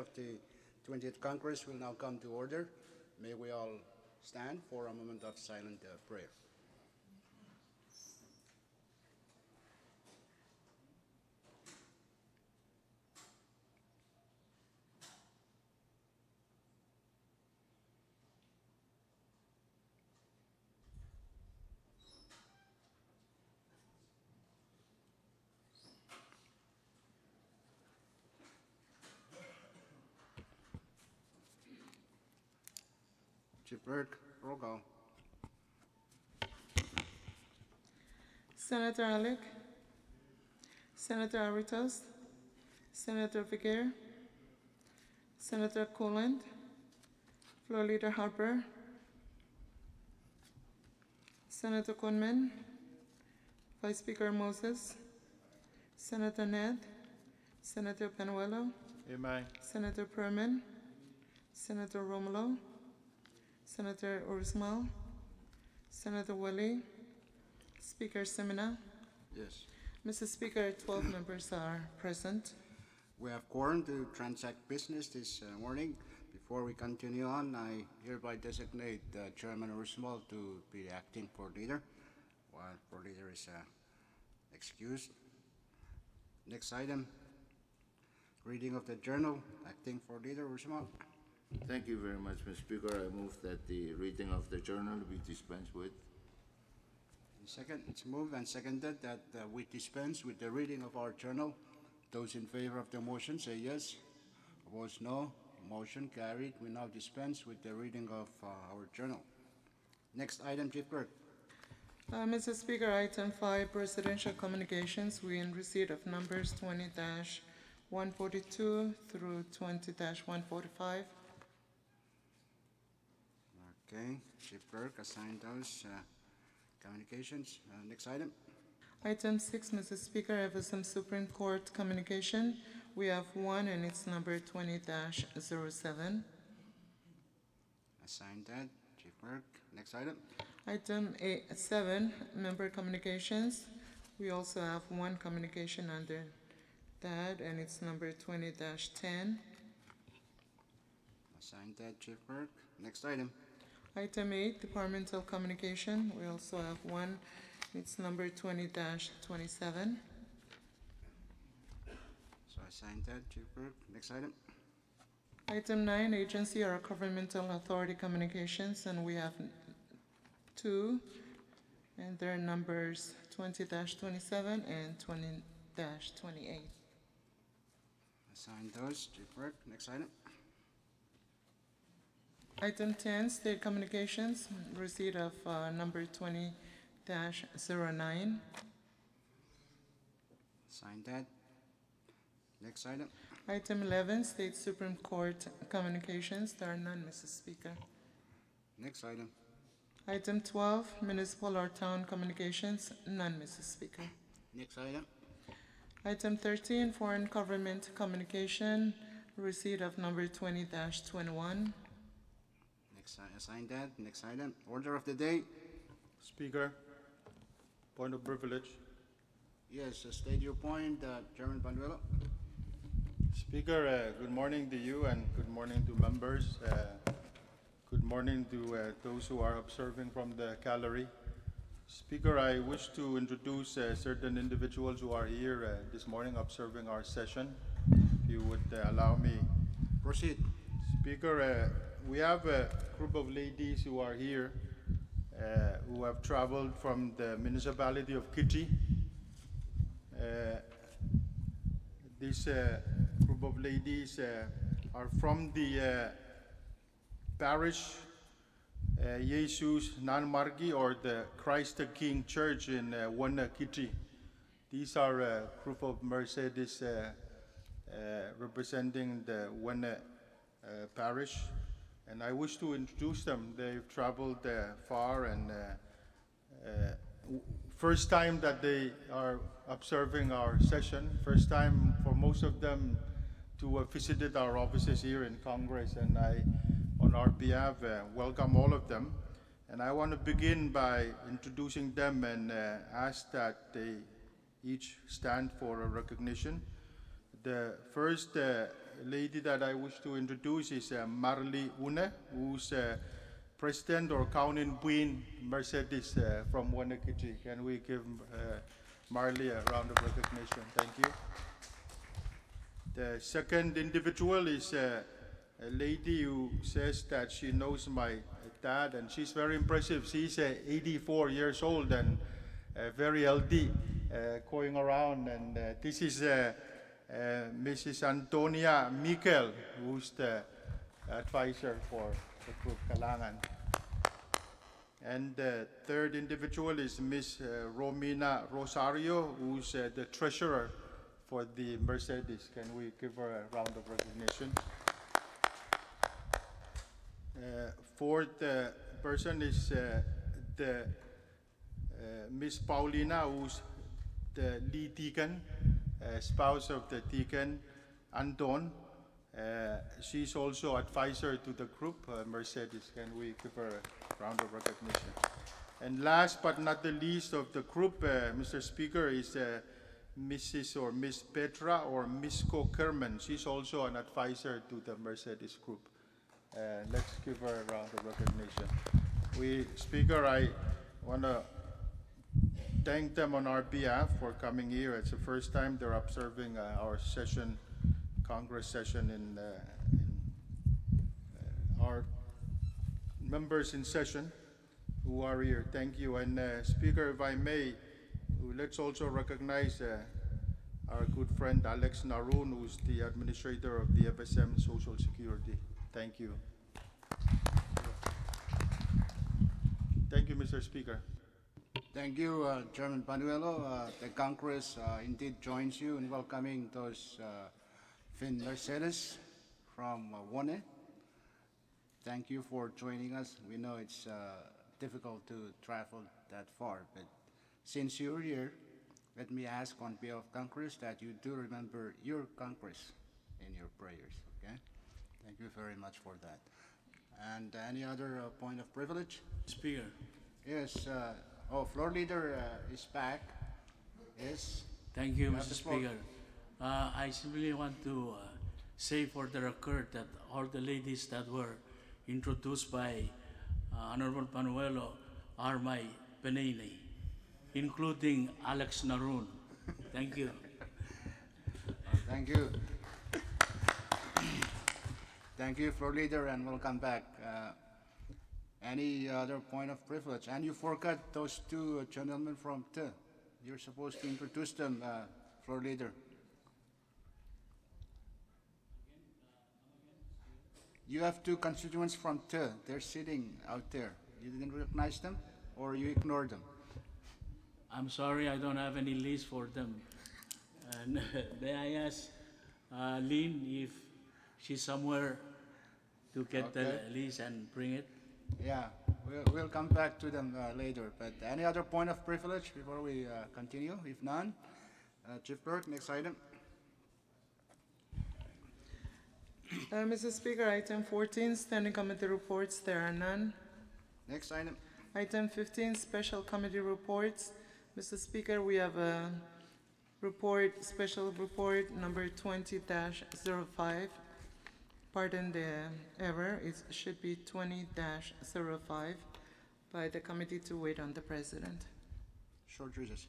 of the 20th Congress will now come to order. May we all stand for a moment of silent prayer. Chief Burke, roll call. Senator Alec, Senator Aritos, Senator Figuer, Senator Coland, Floor Leader Harper, Senator Conman, Vice Speaker Moses, Senator Ned, Senator Penuelo, Amen. Senator Perman, Senator Romulo, Senator Ursmal, Senator Willie, Speaker Semina. Yes. Mr. Speaker, 12 members are present. We have quorum to transact business this morning. Before we continue on, I hereby designate Chairman Ursmal to be the acting board leader, while board leader is excused. Next item, reading of the journal. Acting board leader Ursmal. Thank you very much, Mr. Speaker. I move that the reading of the journal be dispensed with. Second, it's moved and seconded that we dispense with the reading of our journal. Those in favor of the motion say yes. Opposed, no. Motion carried. We now dispense with the reading of our journal. Next item, Chief Clerk. Mr. Speaker, item 5, presidential communications. We in receipt of numbers 20-142 through 20-145. Okay, Chief Clerk assigned those communications. Next item. Item 6, Mr. Speaker, I have some Supreme Court communication. We have one, and it's number 20-07. Assigned that, Chief Clerk. Next item. Item 7, member communications. We also have one communication under that, and it's number 20-10. Assigned that, Chief Clerk. Next item. Item 8, departmental communication. We also have one. It's number 20-27. So assigned that, Chief Clerk. Next item. Item 9, agency or governmental authority communications, and we have two, and their numbers 20-27 and 20-28. Assigned those, Chief Clerk. Next item. Item 10, state communications, receipt of number 20-09. Assigned that. Next item. Item 11, state Supreme Court communications. There are none, Mr. Speaker. Next item. Item 12, municipal or town communications. None, Mr. Speaker. Next item. Item 13, foreign government communication, receipt of number 20-21. Assigned that. Next item. Order of the day. Speaker, point of privilege. Yes, state your point, Chairman Panuelo. Speaker, good morning to you and good morning to members. Good morning to those who are observing from the gallery. Speaker, I wish to introduce certain individuals who are here this morning observing our session. If you would allow me. Proceed. Speaker, we have a group of ladies who are here who have traveled from the municipality of Kitchi. This group of ladies are from the parish Jesus Nanmargi, or the Christ the King Church in Wana Kitchi. These are a group of Mercedes representing the Wana parish. And I wish to introduce them. They've traveled far, and first time that they are observing our session, first time for most of them to have visited our offices here in Congress, and I, on our behalf, welcome all of them. And I want to begin by introducing them and ask that they each stand for a recognition. The first lady that I wish to introduce is Marley Une, who's President or Count Queen Mercedes from Wanakiji. Can we give Marley a round of recognition? Thank you. The second individual is a lady who says that she knows my dad, and she's very impressive. She's 84 years old and very healthy, going around. And this is Mrs. Antonia Mikel, who's the advisor for the group Kalangan. And the third individual is Miss Romina Rosario, who's the treasurer for the Mercedes. Can we give her a round of recognition? Fourth person is the Miss Paulina, who's the lead deacon, spouse of the deacon Anton. She's also advisor to the group Mercedes. Can we give her a round of recognition? And last but not the least of the group, Mr. Speaker, is Mrs. or Miss Petra or Misko Kerman. She's also an advisor to the Mercedes group. Let's give her a round of recognition. Speaker, I want to thank them on our behalf for coming here. It's the first time they're observing our session, Congress session, in our members in session who are here. Thank you. And Speaker, if I may, let's also recognize our good friend Alex Naroon, who's the administrator of the FSM Social Security. Thank you. Thank you, Mr. Speaker. Thank you, Chairman Panuelo. The Congress indeed joins you in welcoming those Finn Mercedes from WONE. Thank you for joining us. We know it's difficult to travel that far, but since you're here, let me ask on behalf of Congress that you do remember your Congress in your prayers, okay? Thank you very much for that. And any other point of privilege? Speaker. Yes, Floor Leader is back. Yes. Thank you, You have Mr. the floor. Speaker. I simply want to say for the record that all the ladies that were introduced by Honorable Panuelo are my penene, including Alex Naroon. Thank you. Thank you. Thank you, Floor Leader, and welcome back. Any other point of privilege? And you forgot those two gentlemen from TE. You're supposed to introduce them, Floor Leader. You have two constituents from TE. They're sitting out there. You didn't recognize them, or you ignored them? I'm sorry I don't have any list for them. And may I ask Lynn if she's somewhere to get the list and bring it? Yeah, we'll come back to them later. But any other point of privilege before we continue? If none, Chief Clerk, next item. Mr. Speaker, item 14, standing committee reports, there are none. Next item. Item 15, special committee reports. Mr. Speaker, we have a report, special report number 20-05. Pardon the error, it should be 20-05 by the committee to wait on the President. Short recess.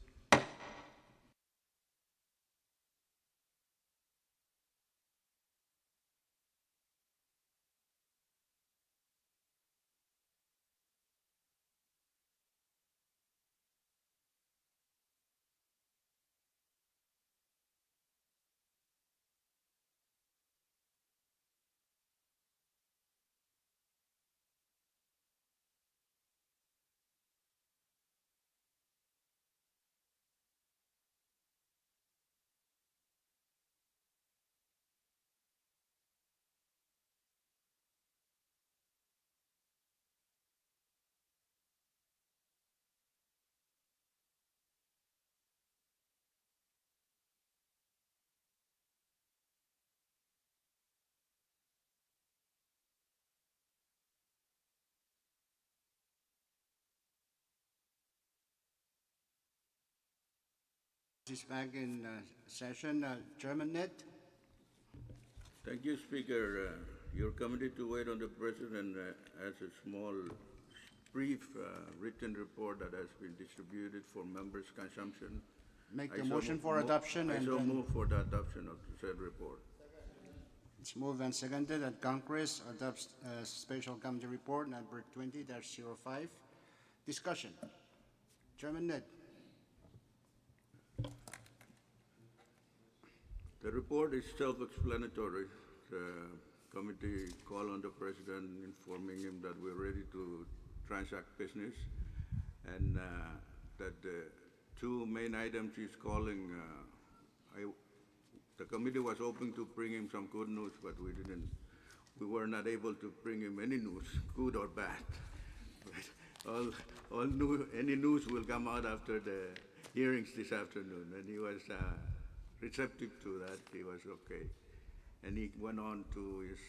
Is back in session. Chairman Ned. Thank you, Speaker. Your committee to wait on the President has a small, brief written report that has been distributed for members' consumption. Make I the so motion mo- for mo- adoption I and so then move for the adoption of the said report. it's moved and seconded that Congress adopts Special Committee Report number 20-05. Discussion. Chairman Ned. The report is self-explanatory. The committee call on the President informing him that we're ready to transact business and that the two main items he's calling, the committee was hoping to bring him some good news, but we were not able to bring him any news, good or bad. But any news will come out after the hearings this afternoon, and he was receptive to that. He was okay, and he went on to his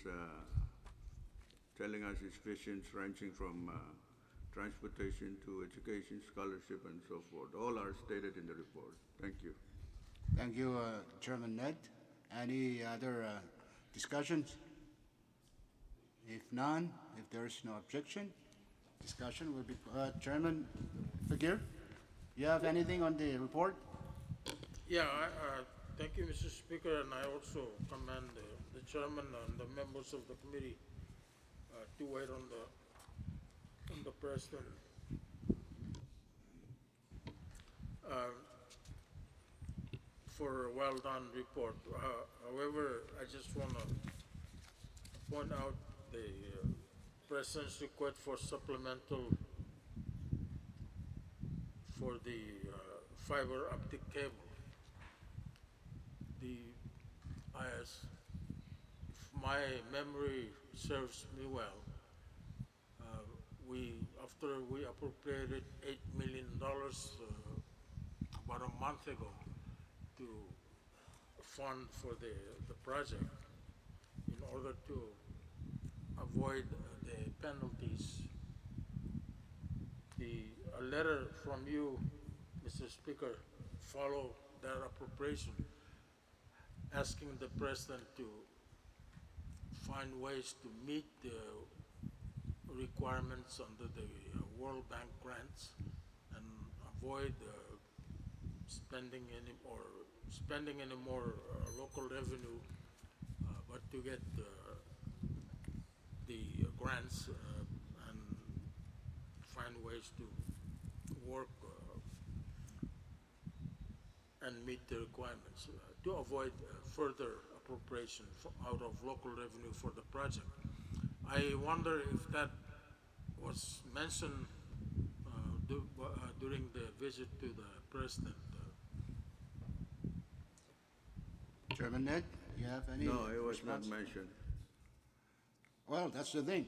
telling us his visions ranging from transportation to education, scholarship, and so forth. All are stated in the report. Thank you. Thank you, Chairman Ned. Any other discussions? If none, if there is no objection, discussion will be, Chairman Fagir, you have anything on the report? Yeah, thank you, Mr. Speaker, and I also commend the chairman and the members of the committee to wait on the president. For a well-done report. However, I just want to point out the president's request for supplemental for the fiber optic cable. As if my memory serves me well, after we appropriated $8 million about a month ago to fund for the project in order to avoid the penalties. A letter from you, Mr. Speaker, followed that appropriation, asking the President to find ways to meet the requirements under the World Bank grants and avoid spending any more local revenue, but to get the grants and find ways to work and meet the requirements to avoid further appropriation out of local revenue for the project. I wonder if that was mentioned during the visit to the President. Chairman Ned, you have any? No, it was response? not mentioned. Well, that's the thing.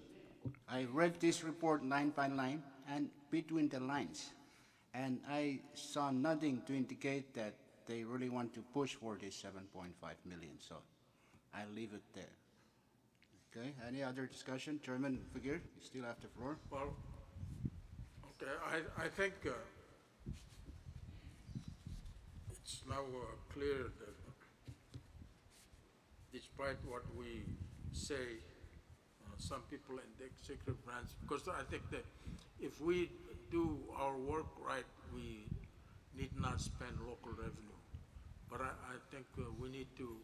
I read this report line by line and between the lines, and I saw nothing to indicate that they really want to push for this 7.5 million, so I'll leave it there. Okay, any other discussion? Chairman Fagir, you still have the floor. Well, okay, I think it's now clear that despite what we say, some people in the executive branch, because I think that if we do our work right, we need not spend local revenue. But I think we need to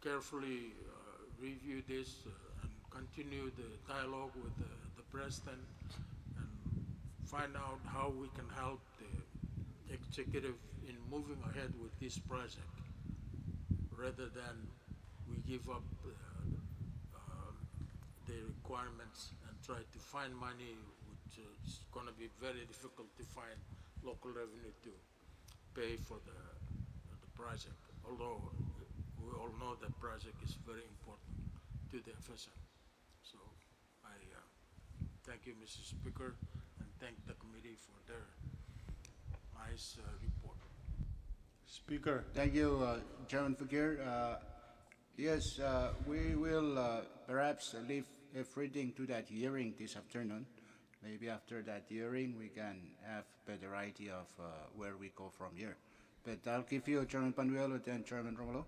carefully review this and continue the dialogue with the President and find out how we can help the executive in moving ahead with this project rather than we give up the requirements and try to find money, which is going to be very difficult to find local revenue to pay for the project, although we all know that project is very important to the FSM. So I thank you, Mr. Speaker, and thank the committee for their nice report. Speaker, Thank you, Chairman Fagir. Yes, we will perhaps leave everything to that hearing this afternoon. Maybe after that hearing, we can have better idea of where we go from here. But I'll give you Chairman Panuelo, then Chairman Romulo.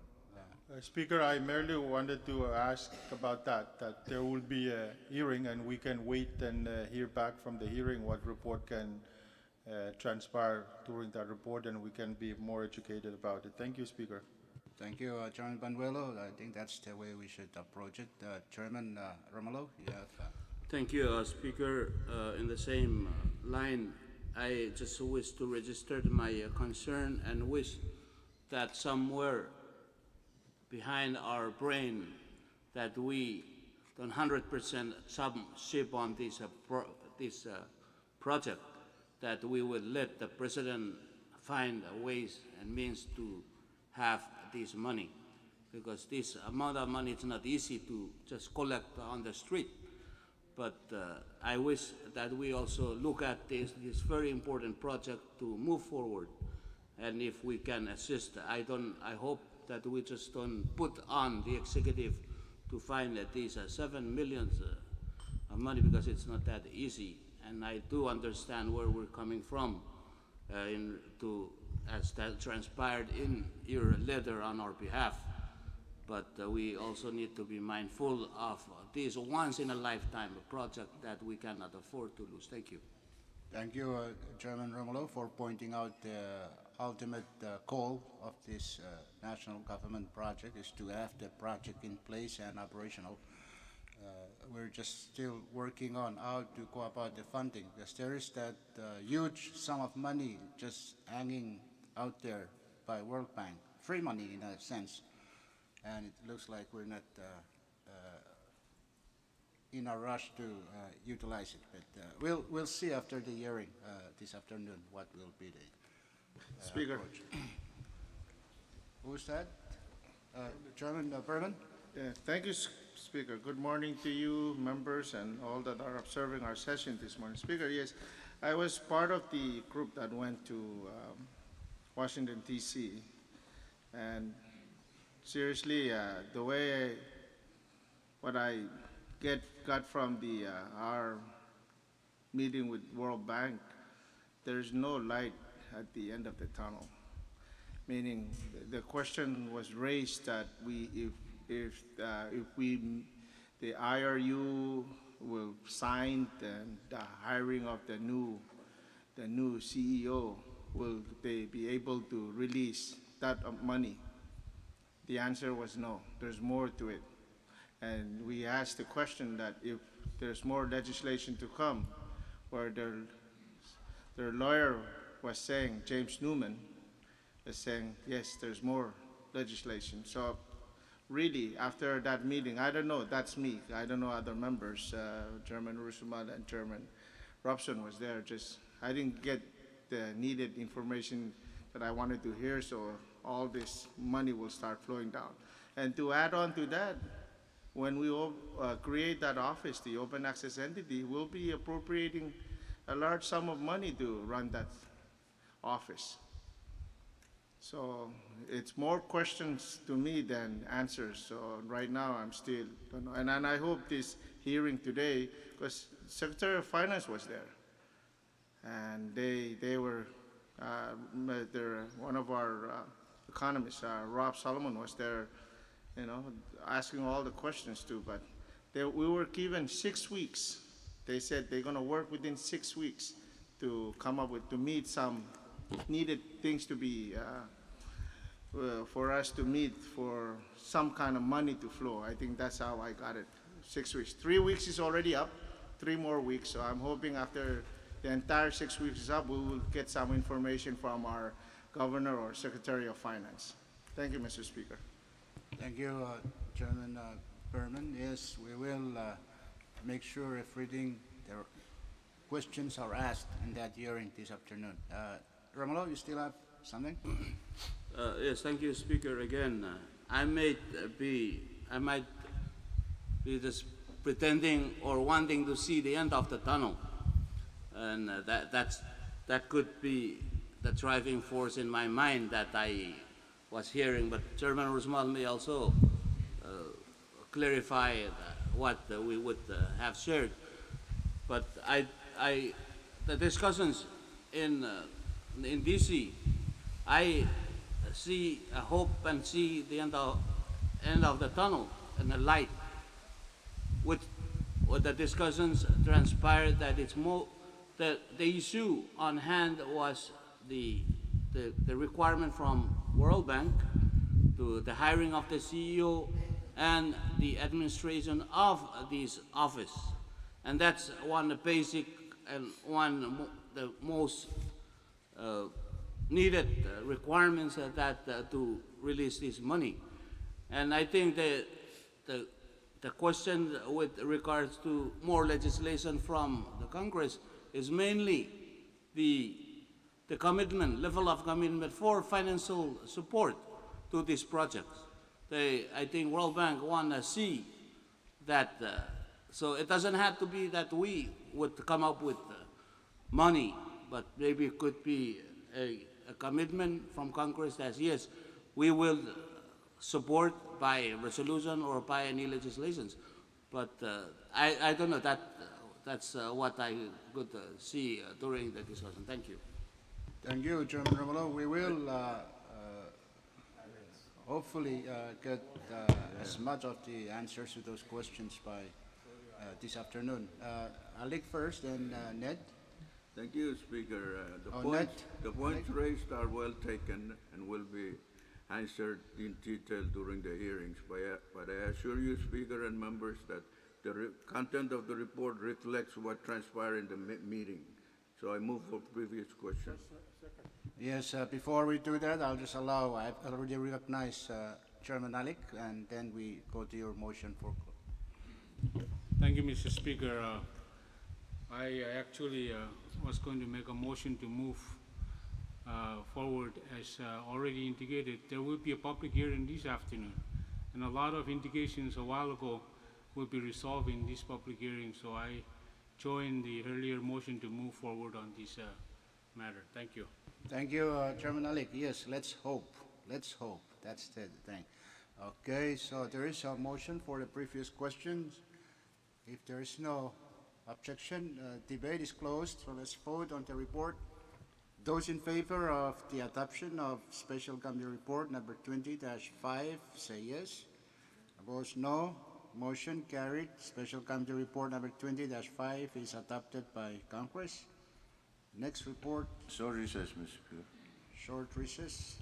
Speaker, I merely wanted to ask about that there will be a hearing and we can wait and hear back from the hearing what report can transpire during that report, and we can be more educated about it. Thank you, Speaker. Thank you, Chairman Banuelo. I think that's the way we should approach it. Chairman Romulo, you have. Thank you, Speaker. In the same line, I just wish to register my concern and wish that somewhere behind our brain that we 100% ship on this project, that we will let the President find ways and means to have this money, because this amount of money is not easy to just collect on the street. But I wish that we also look at this very important project to move forward, and if we can assist, I hope that we just don't put on the executive to find that these 7 million of money, because it's not that easy. And I do understand where we're coming from, as that transpired in your letter on our behalf. But we also need to be mindful of this once-in-a-lifetime project that we cannot afford to lose. Thank you. Thank you, Chairman Romulo, for pointing out the ultimate goal of this national government project is to have the project in place and operational. We're just still working on how to go about the funding, because there is that huge sum of money just hanging out there by World Bank, free money in a sense, and it looks like we're not in a rush to utilize it. But we'll see after the hearing this afternoon what will be the Speaker. approach. Who's that? Chairman Berman? Thank you, Speaker. Good morning to you, members, and all that are observing our session this morning. Speaker, yes, I was part of the group that went to Washington, D.C., and seriously, the way what I got from our meeting with World Bank, there's no light at the end of the tunnel. Meaning, the question was raised that if the IRU will sign the hiring of the new CEO, will they be able to release that money? The answer was no. There's more to it. And we asked the question that if there's more legislation to come, where their lawyer was saying, James Newman, is saying, yes, there's more legislation. So really, after that meeting, I don't know, that's me. I don't know other members. Chairman Urusumal and Chairman Robson was there. I didn't get the needed information that I wanted to hear, so all this money will start flowing down. And to add on to that, when we create that office, the open access entity, we'll be appropriating a large sum of money to run that office. So it's more questions to me than answers. So right now I'm still, and I hope this hearing today, because Secretary of Finance was there, and they were, one of our economists, Rob Solomon, was there, asking all the questions too. But we were given 6 weeks. They said they're going to work within 6 weeks to come up with, to meet some needed things to be, for us to meet for some kind of money to flow. I think that's how I got it, 6 weeks. 3 weeks is already up, 3 more weeks. So I'm hoping after the entire 6 weeks is up, we will get some information from our Governor or Secretary of Finance. Thank you, Mr. Speaker. Thank you, Chairman Berman. Yes, we will make sure if their questions are asked in that hearing this afternoon. Romulo, you still have something? Yes, thank you, Speaker. Again, I might be just pretending or wanting to see the end of the tunnel, and that could be the driving force in my mind that I was hearing. But Chairman Urusumal may also clarify what we would have shared. But the discussions in DC, I see a hope and see the end of end of the tunnel and a light. With the discussions transpired that the issue on hand was the requirement from World Bank to the hiring of the CEO and the administration of this office. And that's one basic and the most needed requirements to release this money. And I think the question with regards to more legislation from the Congress is mainly the commitment, level of commitment for financial support to these projects. I think World Bank want to see that, so it doesn't have to be that we would come up with money, but maybe it could be a commitment from Congress that yes, we will support by resolution or by any legislations. But I don't know, that's what I could see during the discussion. Thank you. Thank you, Chairman Romulo. We will hopefully get as much of the answers to those questions by this afternoon. Alec first, and Ned. Thank you, Speaker. Ned. The points raised are well taken and will be answered in detail during the hearings. But I assure you, Speaker and members, that the content of the report reflects what transpired in the meeting. So I move for previous question. Yes, before we do that, I'll just allow, I've already recognized Chairman Alec, and then we go to your motion for. Thank you, Mr. Speaker. I actually was going to make a motion to move forward. As already indicated, there will be a public hearing this afternoon, and a lot of indications a while ago will be resolved in this public hearing, so I join the earlier motion to move forward on this matter. Thank you. Thank you, Chairman Alec. Yes, let's hope. Let's hope. That's the thing. Okay, so there is a motion for the previous questions. If there is no objection, debate is closed, so let's vote on the report. Those in favor of the adoption of Special Committee Report number 20-5, say yes. Opposed, no. Motion carried. Special Committee Report number 20-5 is adopted by Congress. Next report. Short recess, Mr. Speaker. Short recess.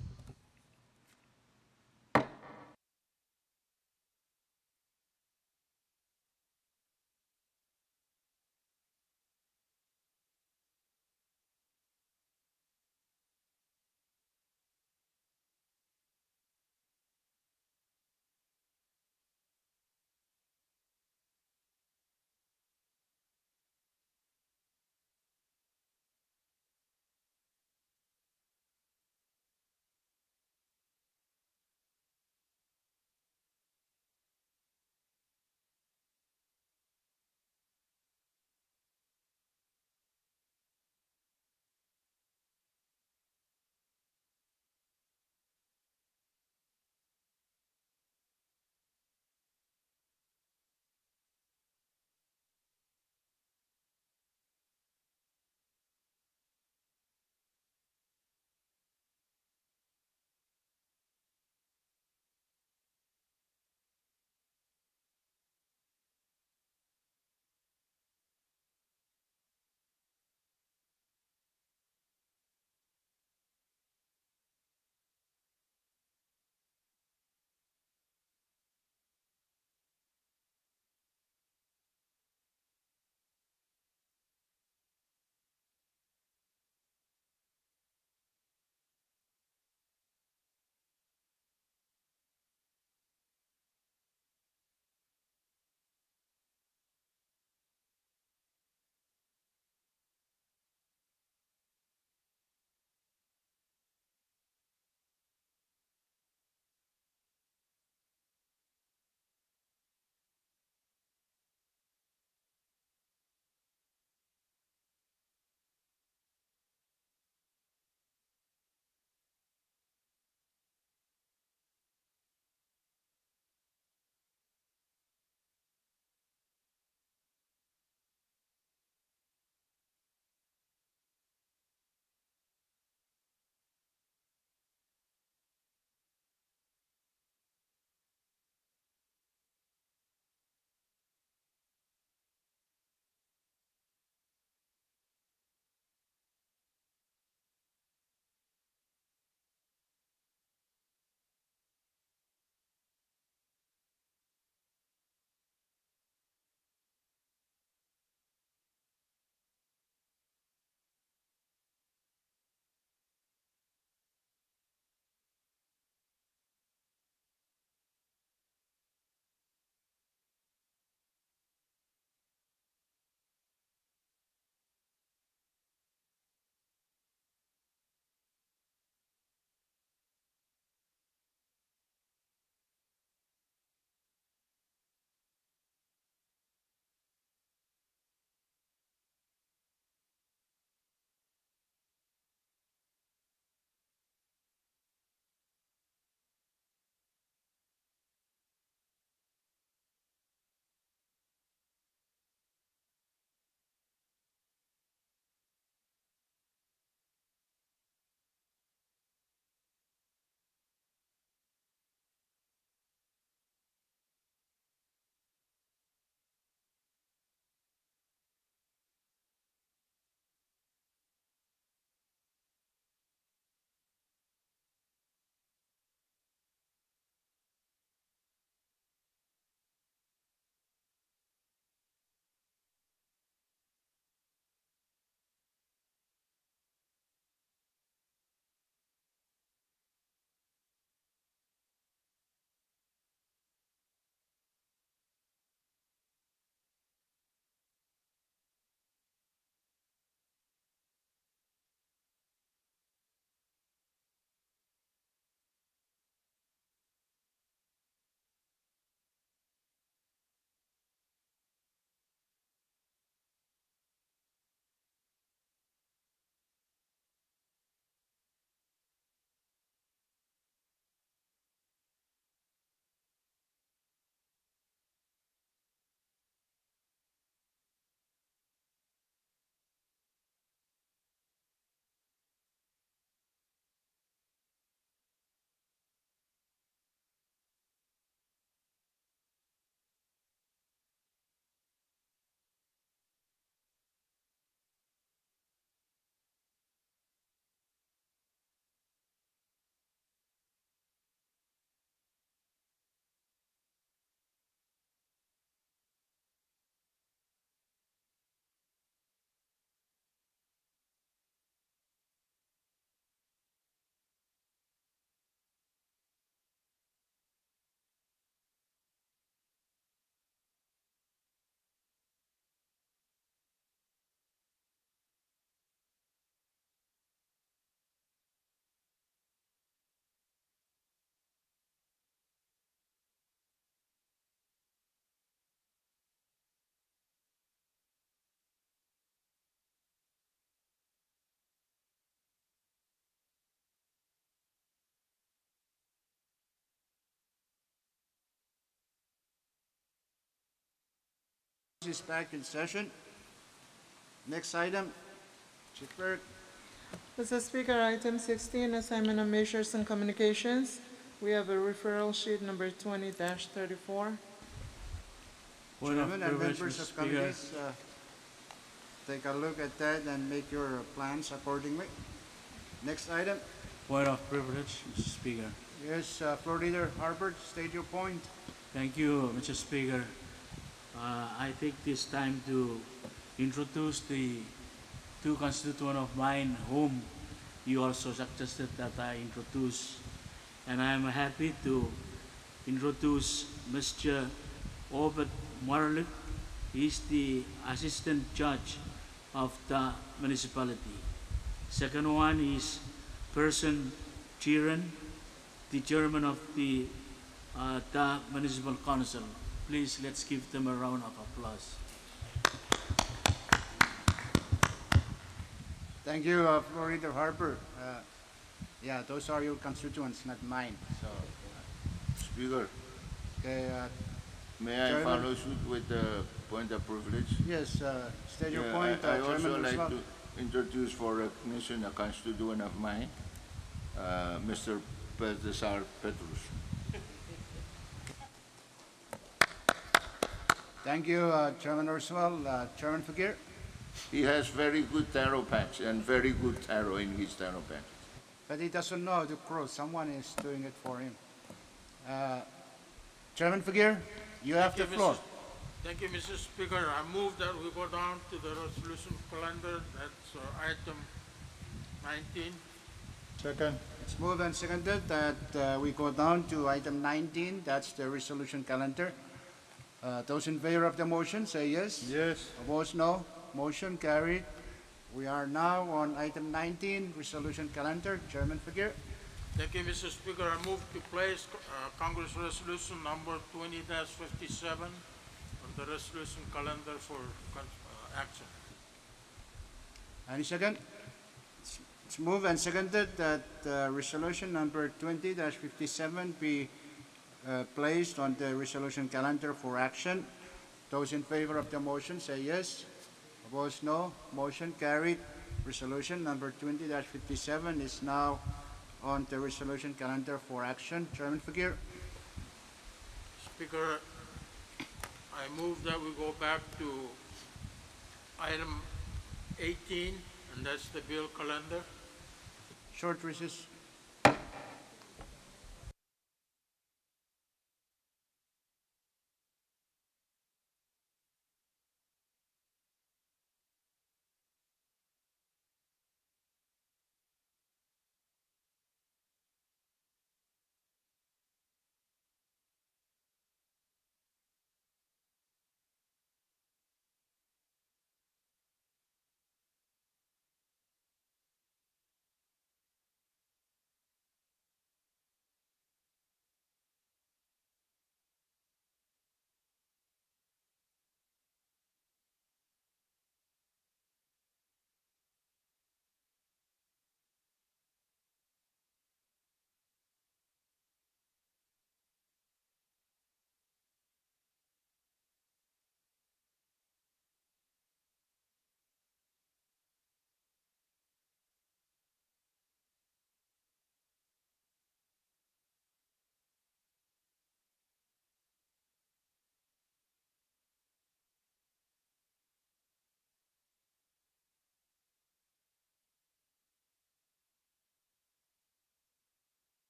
Is back in session. Next item, Chief Clerk. Mr. Speaker, item 16, assignment of measures and communications. We have a referral sheet number 20-34. Point of Chairman and privilege, members Mr. of Speaker. committees, take a look at that and make your plans accordingly. Next item. Point of privilege, Mr. Speaker. Yes, Floor Leader Harbert, state your point. Thank you, Mr. Speaker. I take this time to introduce the two constituents of mine whom you also suggested that I introduce. And I am happy to introduce Mr. Obed Marlik. He is the assistant judge of the municipality. Second one is Person Chiran, the chairman of the municipal council. Please, let's give them a round of applause. Thank you, Floor Leader Harper. Yeah, those are your constituents, not mine. So, Speaker, okay, may I Chairman. follow suit with the point of privilege? yes, state your Yeah, point, I also Chairman like Roosevelt. to introduce for recognition a constituent of mine, Mr. Baltasar Petrus. Thank you, Chairman Roosevelt. Chairman Fakir. He has very good tarot patch and very good tarot in his tarot patch. But he doesn't know how to cross. Someone is doing it for him. Chairman Fakir, you have the floor. Thank you, Mr. Speaker. I move that we go down to the resolution calendar. That's item 19. Second. It's moved and seconded that we go down to item 19. That's the resolution calendar. Those in favor of the motion say yes. Yes. Opposed, no. Motion carried. We are now on item 19, resolution calendar. Chairman Fakir. Thank you, Mr. Speaker. I move to place Congress Resolution number 20-57 on the resolution calendar for action. Any second? It's moved and seconded that resolution number 20-57 be placed on the resolution calendar for action. Those in favor of the motion say yes. Opposed, no. Motion carried. Resolution number 20-57 is now on the resolution calendar for action. Chairman Fakir. Speaker, I move that we go back to item 18, and that's the bill calendar. Short recess.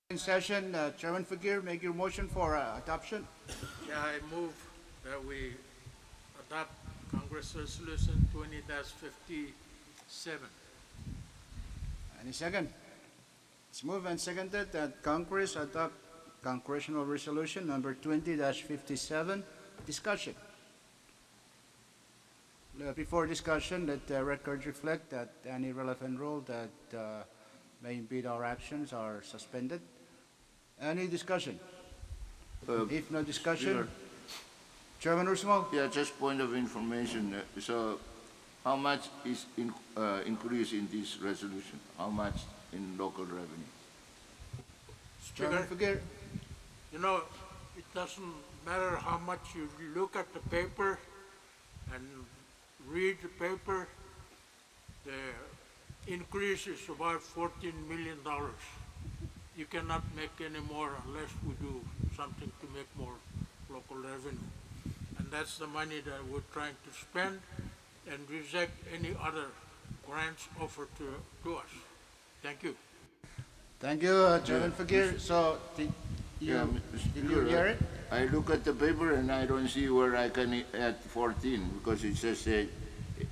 In session, Chairman Fakir, make your motion for adoption. Yeah, I move that we adopt Congress Resolution 20-57. Any second? It's moved and seconded that Congress adopt Congressional Resolution Number 20-57. Discussion. Before discussion, let the record reflect that any relevant rule that may impede our actions are suspended. Any discussion? If no discussion, Speaker. Chairman Rusmal? Yeah, just point of information. So, how much is increase in this resolution? How much in local revenue? Chairman Figuer? You know, it doesn't matter how much you look at the paper and read the paper, the increase is about $14 million. You cannot make any more unless we do something to make more local revenue. And that's the money that we're trying to spend and reject any other grants offered to us. Thank you. Thank you, Chairman Figuer. So, did Yeah, you Speaker, hear it? I look at the paper and I don't see where I can add 14 because it says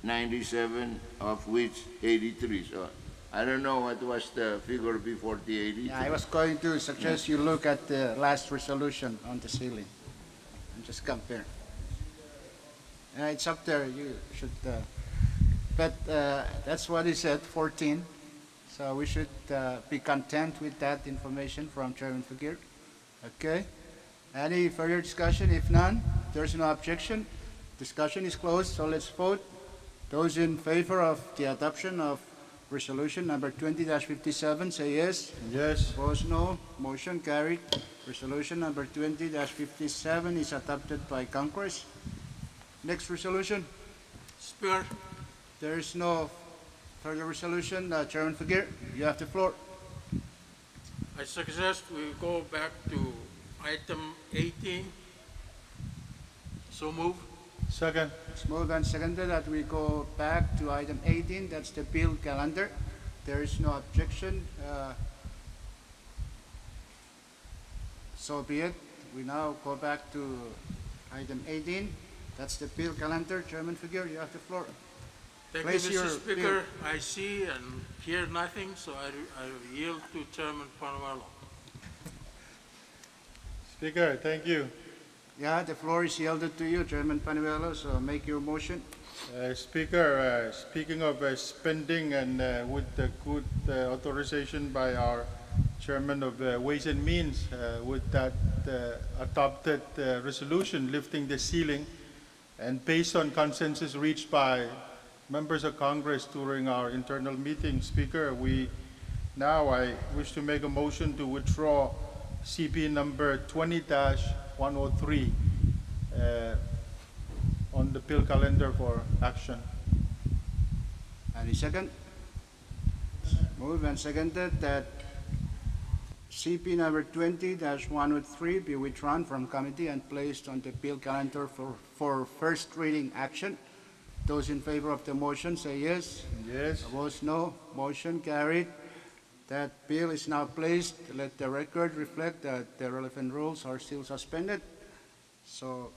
97 of which 83. So I don't know what was the figure before the 83. Yeah, I was going to suggest you look at the last resolution on the ceiling and just compare. It's up there. You should, but that's what he said, 14. So we should be content with that information from Chairman Figuer. Okay. Any further discussion? If none, there's no objection. Discussion is closed, so let's vote. Those in favor of the adoption of resolution number 20-57, say yes. Yes. Opposed, no. Motion carried. Resolution number 20-57 is adopted by Congress. Next resolution. Speaker, There is no further resolution. Chairman Figuer, you have the floor. I suggest we go back to item 18. So move. Second. It's moved and seconded that we go back to item 18. That's the bill calendar. There is no objection. So be it. We now go back to item 18. That's the bill calendar. Chairman Figuer, you have the floor. Thank Place you, your Mr. Speaker. I see and hear nothing, so I yield to Chairman Panuelo. Speaker, thank you. Yeah, the floor is yielded to you, Chairman Panuelo, so make your motion. Speaker, speaking of spending and with the good authorization by our Chairman of Ways and Means, with that adopted resolution lifting the ceiling, and based on consensus reached by members of Congress during our internal meeting, Speaker, I wish to make a motion to withdraw CP number 20-103 on the bill calendar for action. Any second? Moved and seconded that CP number 20-103 be withdrawn from committee and placed on the bill calendar for first reading action. Those in favor of the motion say yes. Yes. Opposed, no. Motion carried. That bill is now placed. Let the record reflect that the relevant rules are still suspended. So,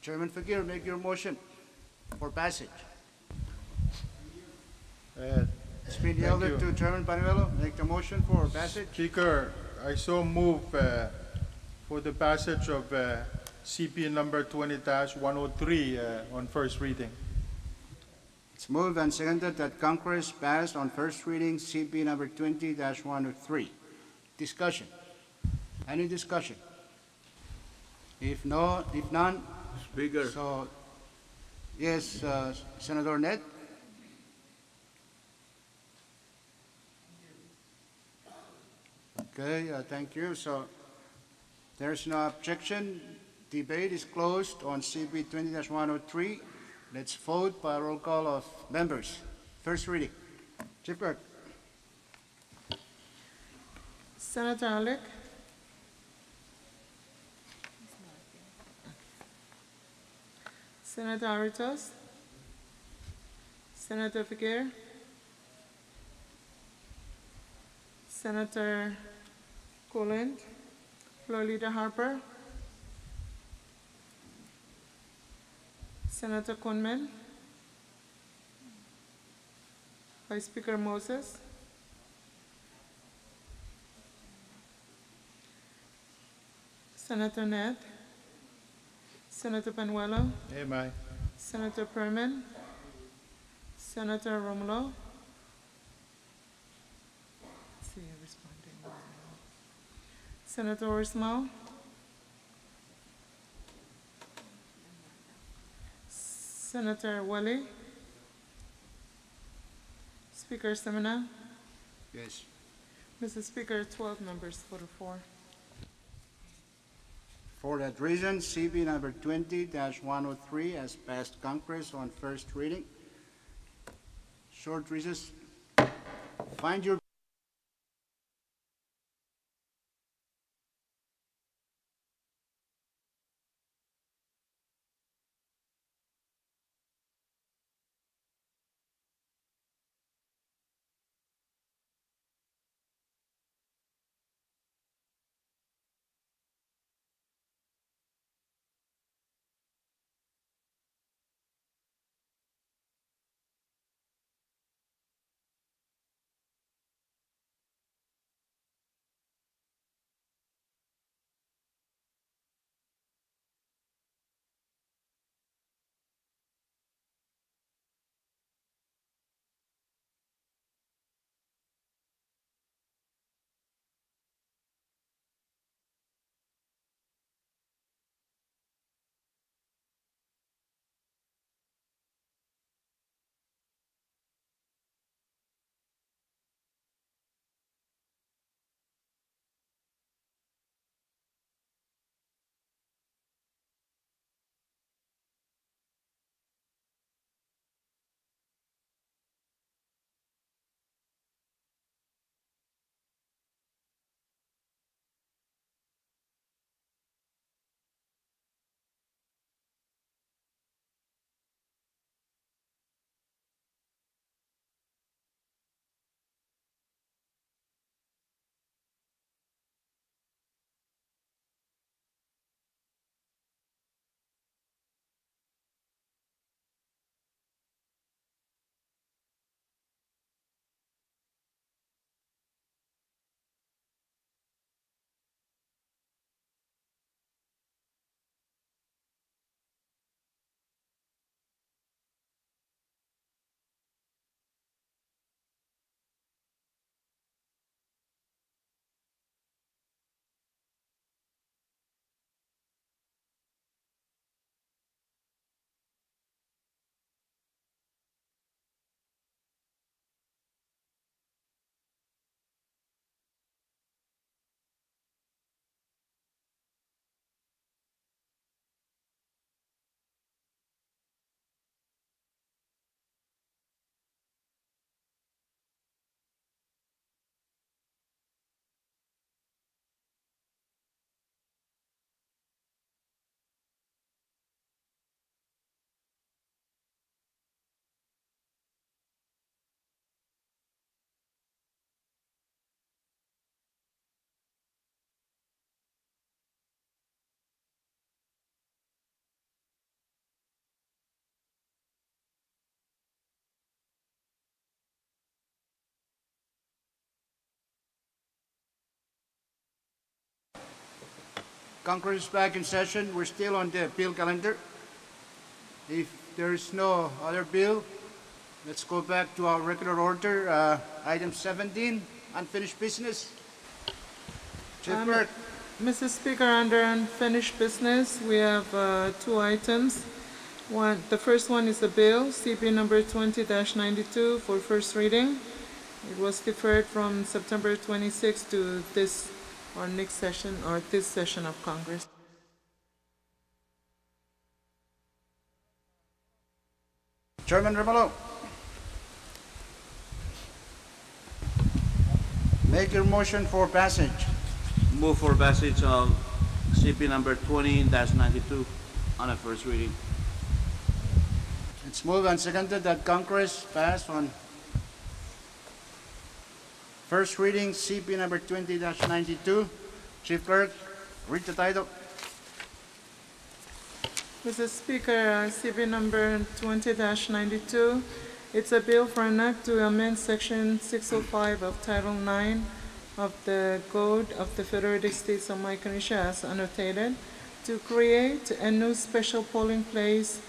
Chairman Figuer, make your motion for passage. It's been Thank yielded you. to Chairman Panuelo. Make the motion for passage. Speaker, I so move for the passage of CP number 20-103 on first reading. It's moved and seconded that Congress pass on first reading CP number 20-103. Discussion. Any discussion? If none, Speaker, so, yes, Senator Ned? Okay, thank you. So, there's no objection. Debate is closed on CP 20-103. Let's vote by roll call of members. First reading. Chief Clerk. Senator Alec? Senator Aritos? Senator Figuer? Senator Coland? Floor Leader Harper? Senator Conman? Vice Speaker Moses? Senator Net, Senator Panuelo, Aye. Senator Perman, Senator Romulo. Let's see, responding. Senator Orismo, Senator Wally, Speaker Semina. Yes. Mr. Speaker, 12 members voted for. For that reason, CB number 20-103 has passed Congress on first reading. Short recess. Find your Congress is back in session. We're still on the bill calendar. If there's no other bill, let's go back to our regular order. Item 17, unfinished business. Chief Clerk. Mr. Speaker, under unfinished business, we have two items. The first one is the bill, CP number 20-92 for first reading. It was deferred from September 26 to this or next session or this session of Congress. Chairman Romulo. Make your motion for passage. Move for passage of CP number 20-92 on a first reading. It's moved and seconded that Congress pass on first reading CP number 20-92. Chief Clerk, read the title. Mr. Speaker, CP number 20-92. It's a bill for an act to amend Section 605 of Title IX of the Code of the Federated States of Micronesia as annotated to create a new special polling place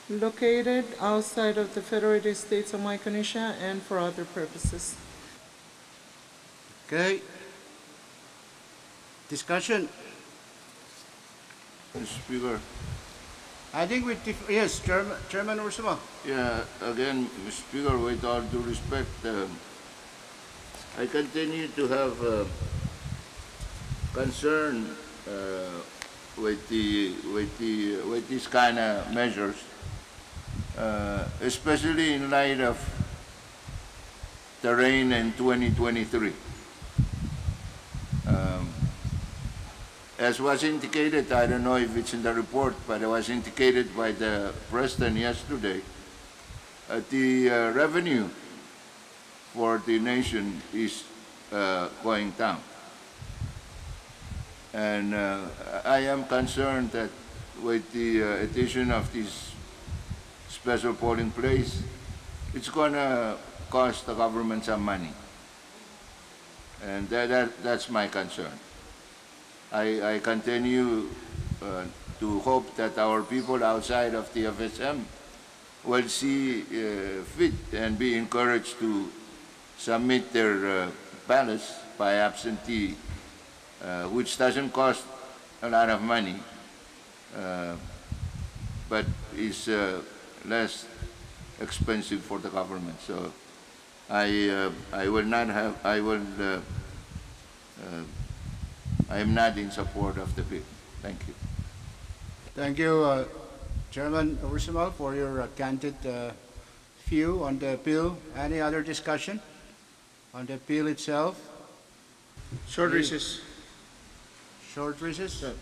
located outside of the Federated States of Micronesia and for other purposes. Okay. Discussion. Mr. Speaker. I think yes, Chairman Ursula. Yeah, again, Mr. Speaker, with all due respect, I continue to have concern with these kind of measures, especially in light of the rain in 2023. As was indicated, I don't know if it's in the report, but it was indicated by the President yesterday, the revenue for the nation is going down. And I am concerned that with the addition of this special polling place, it's going to cost the government some money. And that's my concern. I continue to hope that our people outside of the FSM will see fit and be encouraged to submit their ballots by absentee, which doesn't cost a lot of money, but is less expensive for the government. So I am not in support of the bill. Thank you. Thank you, Chairman Ursumal, for your candid view on the bill. Any other discussion on the bill itself? Short recess. Short recess? Yeah.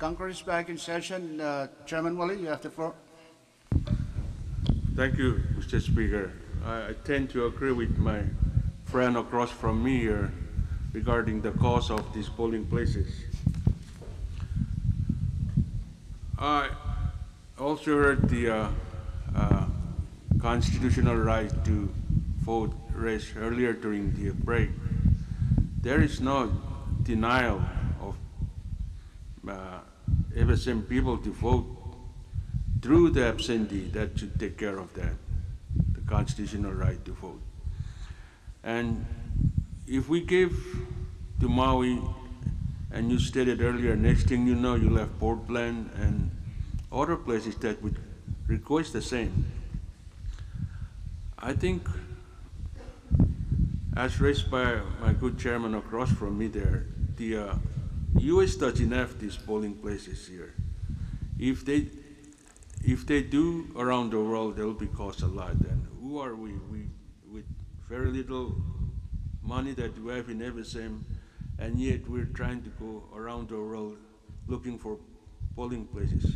Congress is back in session. Chairman Wally, you have the floor. Thank you, Mr. Speaker. I tend to agree with my friend across from me here regarding the cost of these polling places. I also heard the constitutional right to vote raised earlier during the break. There is no denial of FSM people to vote through the absentee. That should take care of that, the constitutional right to vote. And if we give to Maui, and you stated earlier, next thing you know, you'll have Portland and other places that would request the same. I think, as raised by my good chairman across from me there, the U.S. doesn't have these polling places here. If they do around the world, they'll be cost a lot. And who are we with very little money that we have in FSM, and yet we're trying to go around the world looking for polling places.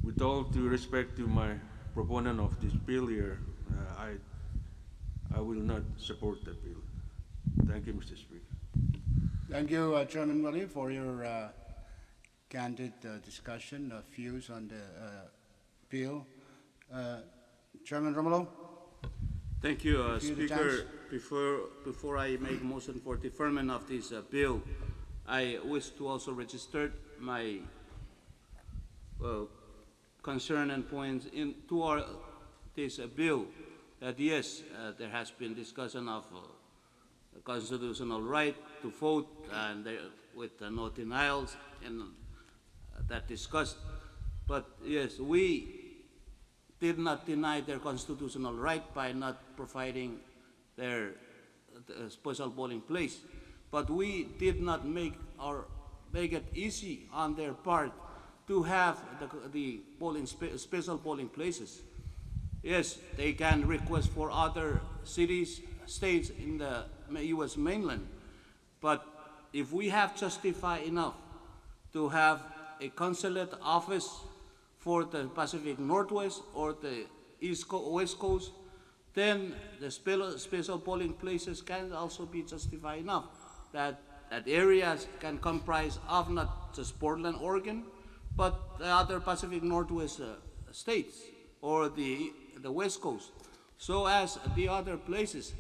With all due respect to my proponent of this bill here, I will not support the bill. Thank you, Mr. Speaker. Thank you, Chairman Wally, for your candid discussion of views on the bill. Chairman Romulo? Thank you, Give you the Speaker. chance. Before I make motion for deferment of this bill, I wish to also register my concern and points to this bill. That yes, there has been discussion of constitutional right to vote, and with no denials, and that discussed. But yes, we did not deny their constitutional right by not providing their special polling place. But we did not make it easy on their part to have the special polling places. Yes, they can request for other cities, states in the U.S. mainland, but if we have justified enough to have a consulate office for the Pacific Northwest or the West Coast, then the special polling places can also be justified enough that areas can comprise of not just Portland, Oregon, but the other Pacific Northwest states or the West Coast. So as the other places,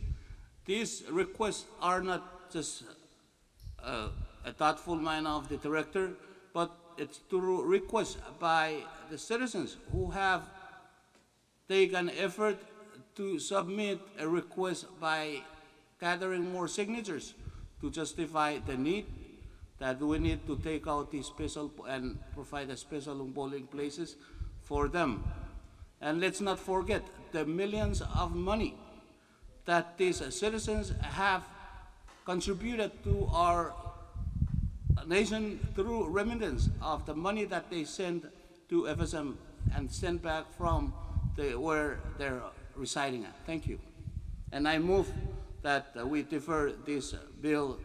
these requests are not just a thoughtful mind of the director, but it's through requests by the citizens who have taken effort to submit a request by gathering more signatures to justify the need that we need to take out these special and provide a special polling places for them. And let's not forget the millions of money that these citizens have contributed to our nation through remittance of the money that they send to FSM and send back from where they're residing at. Thank you. And I move that we defer this bill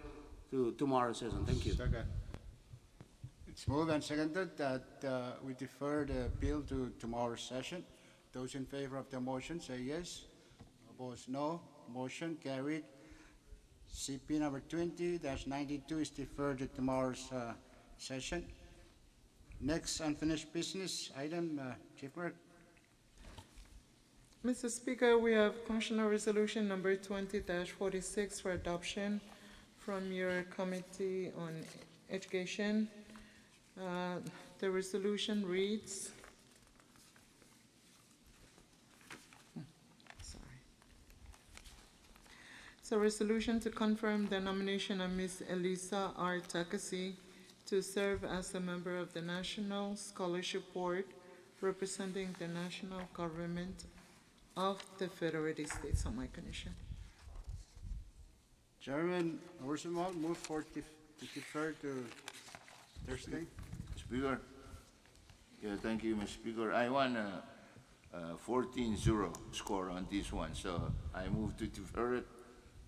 to tomorrow's session. Thank you. Second. It's moved and seconded that we defer the bill to tomorrow's session. Those in favor of the motion say yes. Opposed, no. Motion carried. CP number 20-92 is deferred to tomorrow's session. Next unfinished business item, Chief Clerk. Mr. Speaker, we have Commissioner Resolution number 20-46 for adoption from your Committee on Education. The resolution reads, it's a resolution to confirm the nomination of Ms. Elisa R. Takasi to serve as a member of the National Scholarship Board representing the national government of the Federated States of my Commission. Chairman Ursumal, move for to defer to Thursday. Speaker? Yeah, thank you, Mr. Speaker. I want a 14-0 score on this one, so I move to defer it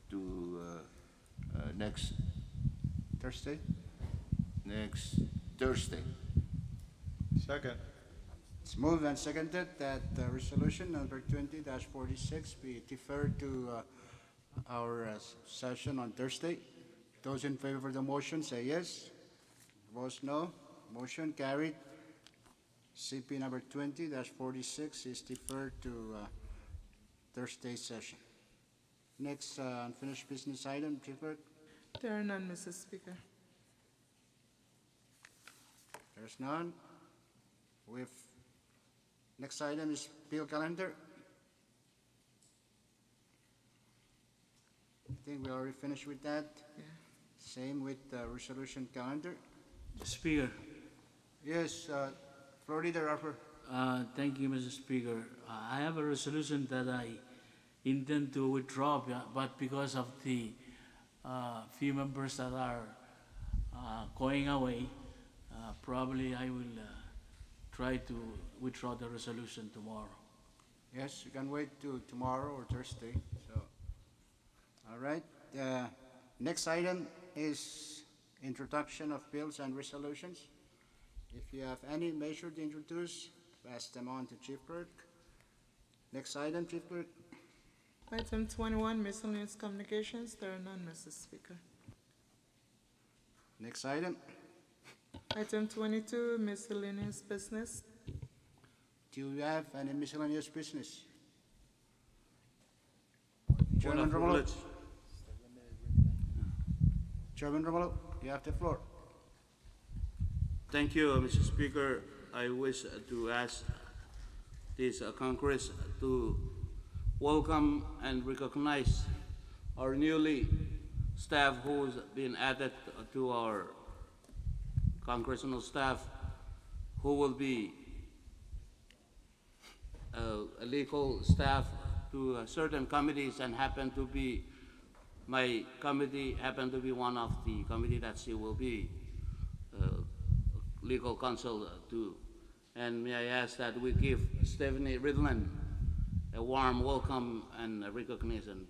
to next Thursday? next Thursday. Second. It's moved and seconded that resolution number 20-46 be deferred to our session on Thursday. Those in favor of the motion say yes. Opposed, no. Motion carried. CP number 20-46 is deferred to Thursday's session. Next, unfinished business item, Chief Clerk. There are none, Mr. Speaker. There's none. Next item is bill calendar. I think we already finished with that. Yeah. Same with resolution calendar. Speaker, Yes, Floor Leader Harper. thank you, Mr. Speaker. I have a resolution that I intend to withdraw, but because of the few members that are going away, probably I will try to withdraw the resolution tomorrow. Yes, you can wait to tomorrow or Thursday. So, all right. Next item is introduction of bills and resolutions. If you have any measure to introduce, pass them on to Chief Clerk. Next item, Chief Clerk. Item 21, miscellaneous communications. There are none, Mr. Speaker. Next item. Item 22, miscellaneous business. Do you have any miscellaneous business? Point Chairman of Romulo. privilege. Chairman Romulo, you have the floor. Thank you, Mr. Speaker. I wish to ask this Congress to welcome and recognize our newly staff who's been added to our congressional staff, who will be a legal staff to certain committees, and my committee happen to be one of the committee that she will be legal counsel to. And may I ask that we give Stephanie Ridland a warm welcome and a recognition.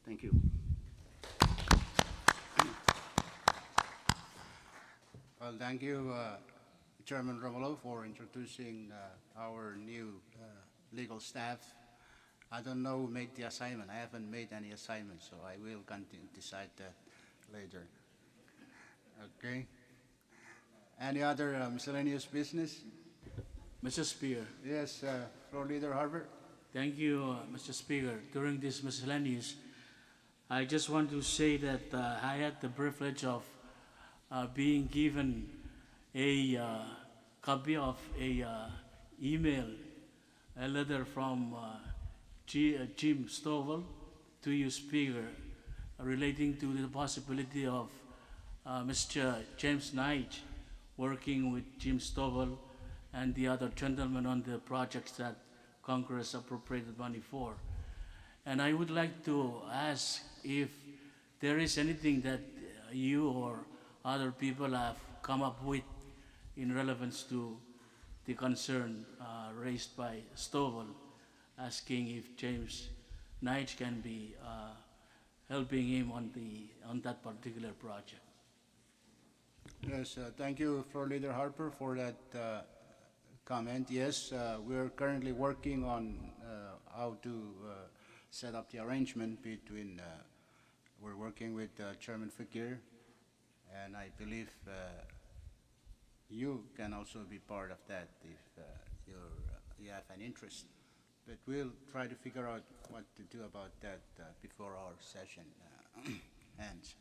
Thank you. Well, thank you, Chairman Romulo, for introducing our new legal staff. I don't know who made the assignment. I haven't made any assignment, so I will decide that later. Okay. Any other miscellaneous business? Mr. Speaker, Yes, Floor Leader Harper. thank you, Mr. Speaker. During this miscellaneous, I just want to say that I had the privilege of being given a copy of a email, a letter from Jim Stovall to you, Speaker, relating to the possibility of Mr. James Knight working with Jim Stovall and the other gentlemen on the projects that Congress appropriated money for. And I would like to ask if there is anything that you or other people have come up with in relevance to the concern raised by Stovall, asking if James Knight can be helping him on that particular project. Yes, thank you, Floor Leader Harper, for that comment. Yes, we're currently working on how to set up the arrangement between, we're working with Chairman Fakir, and I believe you can also be part of that if you have an interest. But we'll try to figure out what to do about that before our session ends.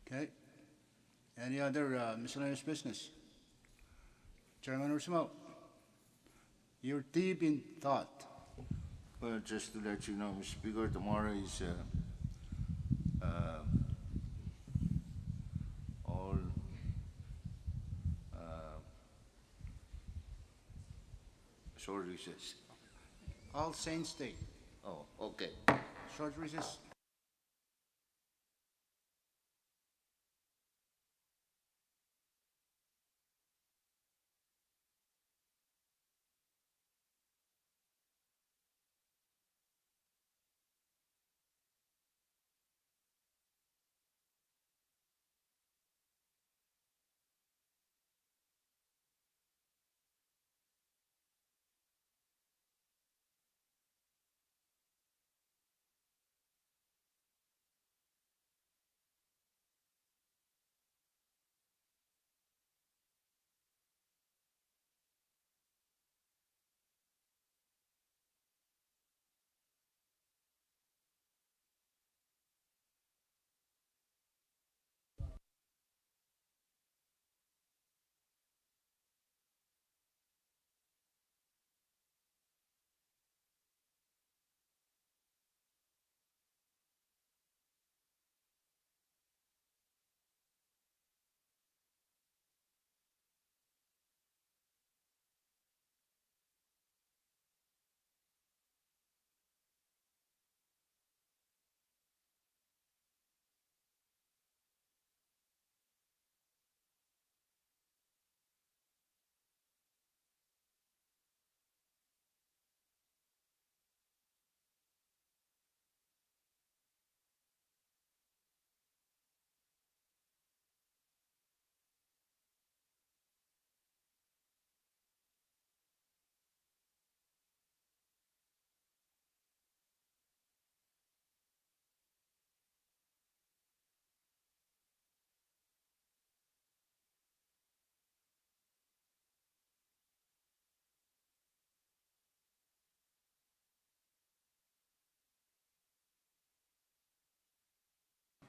Okay. Any other miscellaneous business? Chairman Ursimo, you're deep in thought. Well, just to let you know, Mr. Speaker, tomorrow is all short recess. All Saints Day, Oh, okay. short recess.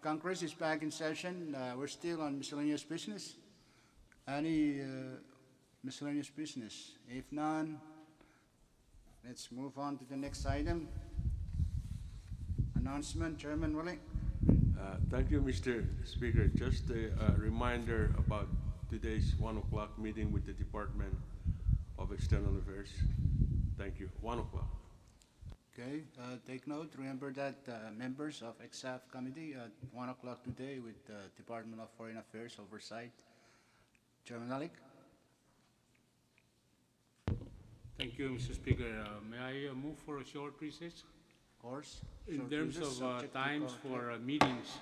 Congress is back in session. We're still on miscellaneous business. Any miscellaneous business? If none, let's move on to the next item. Announcement, Chairman Willie. Thank you, Mr. Speaker. Just a reminder about today's 1 o'clock meeting with the Department of External Affairs. Thank you. 1 o'clock. Okay, take note. Remember that members of EXAF committee at 1 o'clock today with the Department of Foreign Affairs oversight. Chairman Malik. Thank you, Mr. Speaker. May I move for a short recess? Of course. In Short terms recess, of subject to times call. for meetings,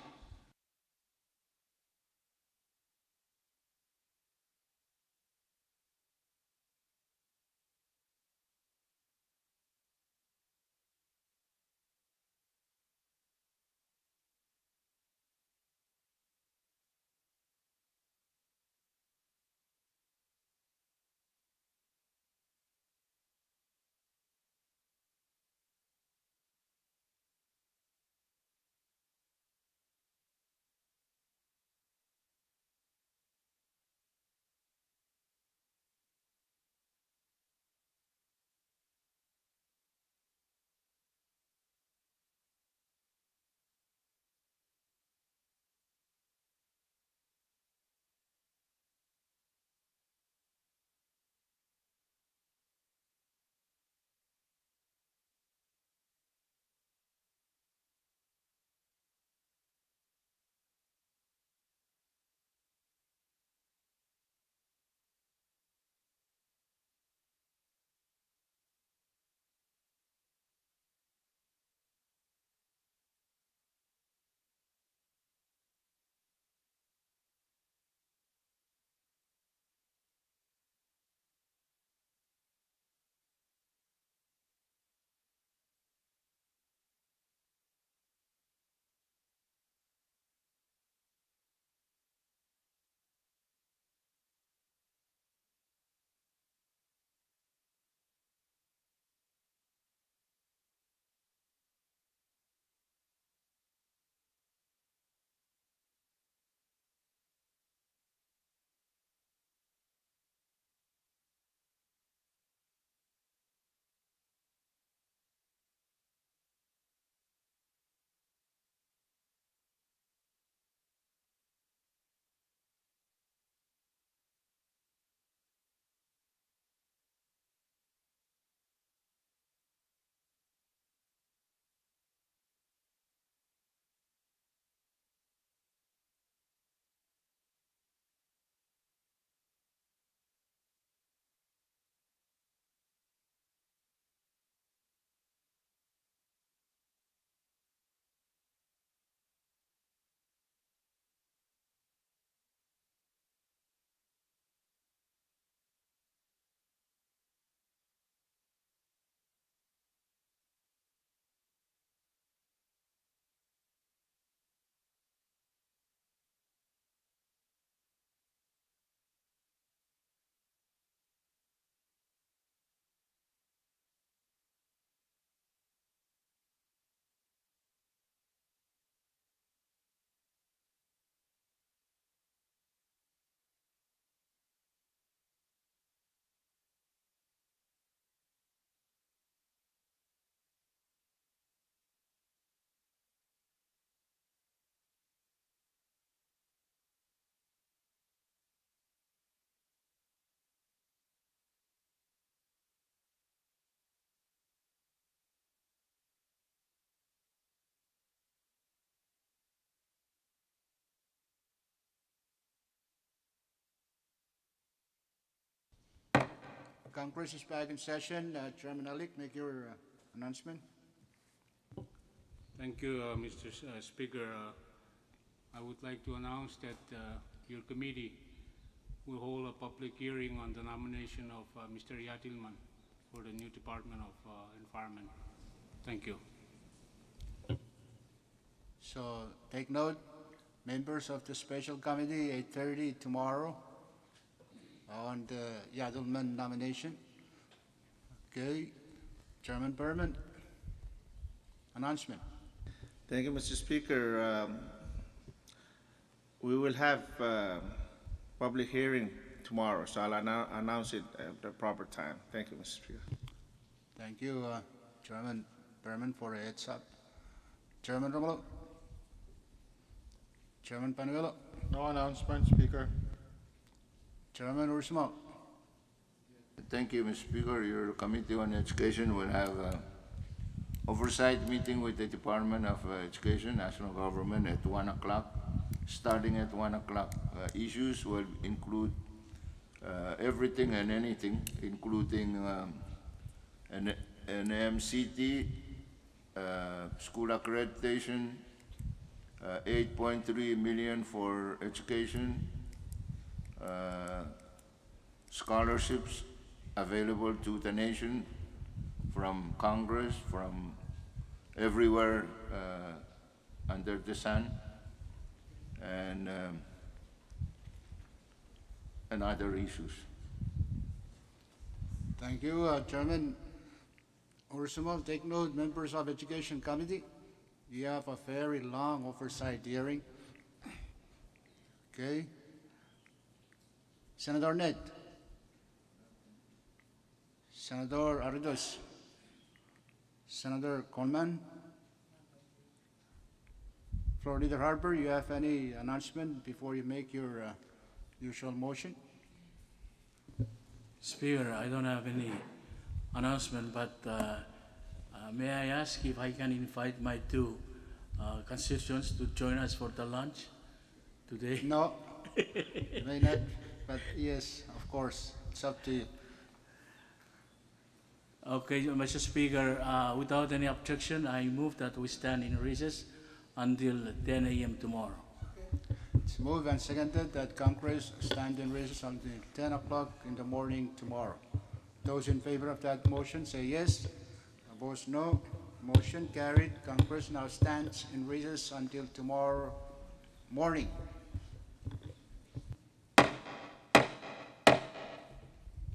Congress is back in session. Chairman Malik, make your announcement. thank you, Mr. Speaker. I would like to announce that your committee will hold a public hearing on the nomination of Mr. Yatilman for the new Department of Environment. Thank you. So take note, members of the special committee, 8:30 tomorrow on the Yadelman nomination. Okay, Chairman Berman, announcement. Thank you, Mr. Speaker. we will have public hearing tomorrow, so I'll announce it at the proper time. Thank you, Mr. Speaker. Thank you, Chairman Berman, for a heads up. Chairman Romulo? Chairman Panuelo? No announcement, Speaker. Chairman Ursimo? Thank you, Mr. Speaker. Your Committee on Education will have an oversight meeting with the Department of Education, National Government at 1 o'clock. Starting at 1 o'clock, issues will include everything and anything, including an MCT, school accreditation, 8.3 million for education, scholarships available to the nation from Congress, from everywhere under the sun, and other issues. Thank you, Chairman Ursimo. Take note, members of Education Committee, you have a very long oversight hearing. Okay. Senator Ned. Senator Aridos. Senator Coleman. Floor Leader Harper, you have any announcement before you make your usual motion? Speaker, I don't have any announcement, but may I ask if I can invite my two constituents to join us for the lunch today? No, may not, but yes, of course, it's up to you. Okay, Mr. Speaker, without any objection, I move that we stand in recess until 10 a.m. tomorrow. It's moved and seconded that Congress stand in recess until 10 o'clock in the morning tomorrow. Those in favor of that motion say yes. Opposed, no. Motion carried. Congress now stands in recess until tomorrow morning.